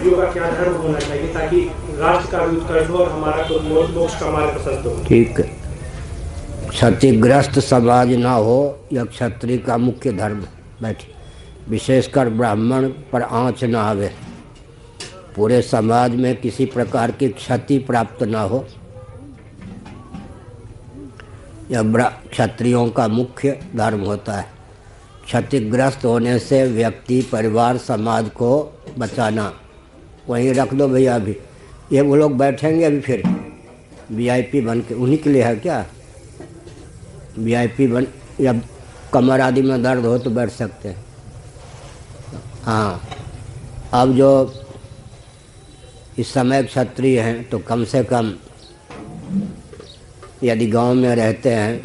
क्षत्रियों का क्या धर्म होना चाहिए ताकि राष्ट्र का भी उत्कर्ष हो और हमारा तो मोक्ष का मार्ग प्रशस्त हो। ठीक है। क्षतिग्रस्त समाज ना हो यह क्षत्रिय का मुख्य धर्म बैठे। विशेषकर ब्राह्मण पर आँच ना आवे, पूरे समाज में किसी प्रकार की क्षति प्राप्त ना हो, यह क्षत्रियों का मुख्य धर्म होता है। क्षतिग्रस्त होने से व्यक्ति, परिवार, समाज को बचाना। वहीं रख दो भैया, अभी ये वो लोग बैठेंगे अभी फिर वीआईपी बन के, उन्हीं के लिए है क्या? वीआईपी बन, या कमर आदि में दर्द हो तो बैठ सकते हैं। हाँ, अब जो इस समय क्षत्रिय हैं तो कम से कम यदि गांव में रहते हैं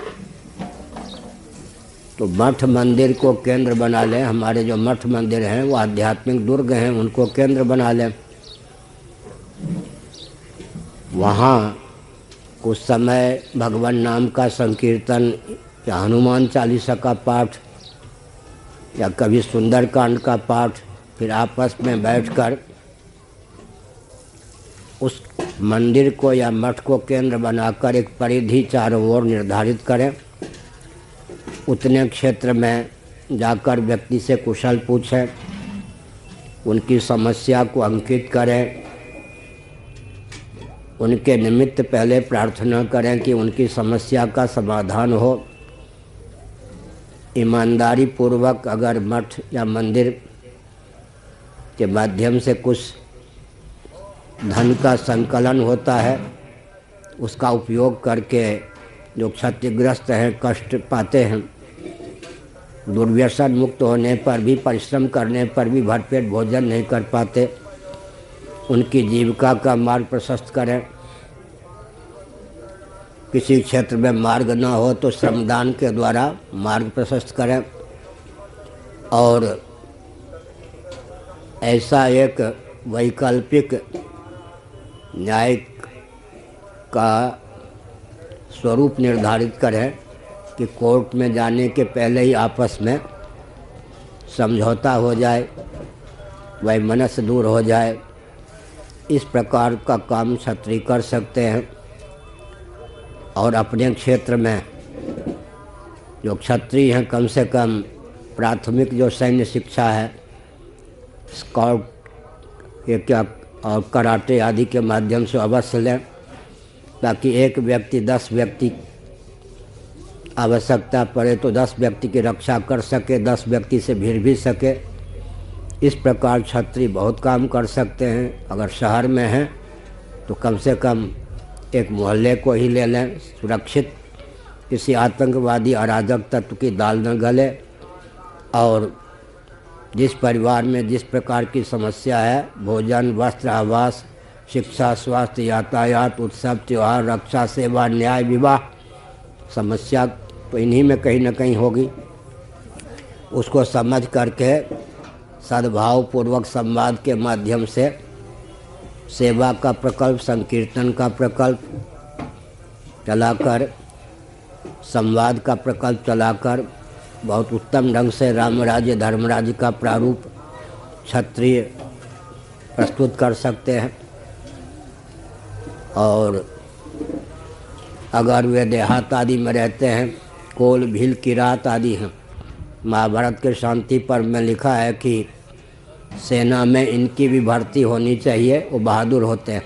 तो मठ मंदिर को केंद्र बना लें। हमारे जो मठ मंदिर हैं वो आध्यात्मिक दुर्ग हैं, उनको केंद्र बना लें। वहाँ कुछ समय भगवान नाम का संकीर्तन या हनुमान चालीसा का पाठ या कभी सुंदरकांड का पाठ, फिर आपस में बैठकर उस मंदिर को या मठ को केंद्र बनाकर एक परिधि चारों ओर निर्धारित करें। उतने क्षेत्र में जाकर व्यक्ति से कुशल पूछें, उनकी समस्या को अंकित करें, उनके निमित्त पहले प्रार्थना करें कि उनकी समस्या का समाधान हो। ईमानदारी पूर्वक अगर मठ या मंदिर के माध्यम से कुछ धन का संकलन होता है, उसका उपयोग करके जो क्षतिग्रस्त हैं, कष्ट पाते हैं, दुर्व्यसन मुक्त होने पर भी, परिश्रम करने पर भी भरपेट भोजन नहीं कर पाते, उनकी जीविका का मार्ग प्रशस्त करें। किसी क्षेत्र में मार्ग न हो तो श्रमदान के द्वारा मार्ग प्रशस्त करें। और ऐसा एक वैकल्पिक न्याय का स्वरूप निर्धारित करें कि कोर्ट में जाने के पहले ही आपस में समझौता हो जाए, वैमनस्य दूर हो जाए। इस प्रकार का काम क्षत्रिय कर सकते हैं। और अपने क्षेत्र में जो क्षत्रिय हैं, कम से कम प्राथमिक जो सैन्य शिक्षा है, स्काउट ये क्या और कराटे आदि के माध्यम से अवश्य लें, ताकि एक व्यक्ति 10 व्यक्ति आवश्यकता पड़े तो 10 व्यक्ति की रक्षा कर सके, 10 व्यक्ति से भिड़ भी सके। इस प्रकार क्षत्रिय बहुत काम कर सकते हैं। अगर शहर में हैं तो कम से कम एक मोहल्ले को ही ले लें, सुरक्षित, किसी आतंकवादी अराजक तत्व की दाल न गले। और जिस परिवार में जिस प्रकार की समस्या है, भोजन, वस्त्र, आवास, शिक्षा, स्वास्थ्य, यातायात, उत्सव, त्यौहार, रक्षा, सेवा, न्याय, विवाह, समस्या तो इन्हीं में कहीं न कहीं होगी। उसको समझ करके सद्भावपूर्वक संवाद के माध्यम से सेवा का प्रकल्प, संकीर्तन का प्रकल्प चलाकर, संवाद का प्रकल्प चलाकर बहुत उत्तम ढंग से राम राज्य धर्म राज्य का प्रारूप क्षत्रिय प्रस्तुत कर सकते हैं। और अगर वे देहात आदि में रहते हैं, कोल, भील, किरात आदि हैं, महाभारत के शांति पर्व में लिखा है कि सेना में इनकी भी भर्ती होनी चाहिए, वो बहादुर होते हैं।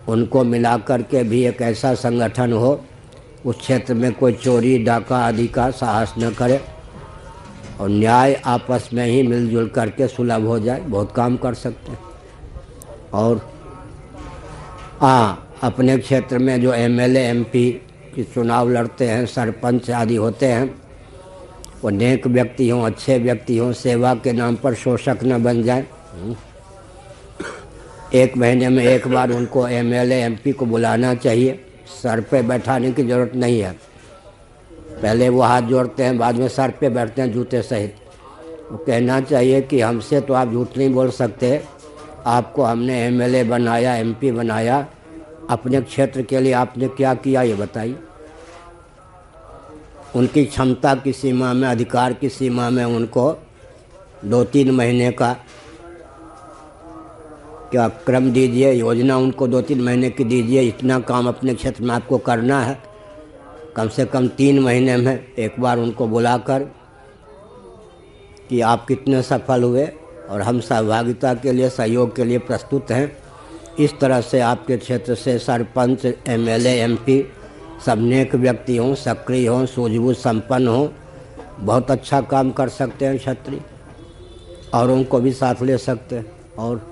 उनको मिला कर के भी एक ऐसा संगठन हो, उस क्षेत्र में कोई चोरी डाका आदि का साहस न करे और न्याय आपस में ही मिलजुल करके सुलभ हो जाए, बहुत काम कर सकते हैं। और अपने क्षेत्र में जो एमएलए एमपी के चुनाव लड़ते हैं, सरपंच आदि होते हैं, वो नेक व्यक्ति हों, अच्छे व्यक्ति हों, सेवा के नाम पर शोषक न बन जाएं। 1 महीने में एक बार उनको एमएलए एमपी को बुलाना चाहिए, सर पे बैठाने की ज़रूरत नहीं है। पहले वो हाथ जोड़ते हैं, बाद में सर पे बैठते हैं जूते सहित। वो कहना चाहिए कि हमसे तो आप झूठ नहीं बोल सकते, आपको हमने एमएलए बनाया, एमपी बनाया, अपने क्षेत्र के लिए आपने क्या किया ये बताइए। उनकी क्षमता की सीमा में, अधिकार की सीमा में उनको 2-3 महीने का क्या क्रम दीजिए, योजना उनको 2-3 महीने की दीजिए, इतना काम अपने क्षेत्र में आपको करना है। कम से कम 3 महीने में एक बार उनको बुलाकर कि आप कितने सफल हुए और हम सहभागिता के लिए, सहयोग के लिए प्रस्तुत हैं। इस तरह से आपके क्षेत्र से सरपंच, एमएलए, एमपी सब नेक व्यक्ति हों, सक्रिय हों, सूझबूझ संपन्न हों, बहुत अच्छा काम कर सकते हैं क्षत्रिय, और उनको भी साथ ले सकते हैं। और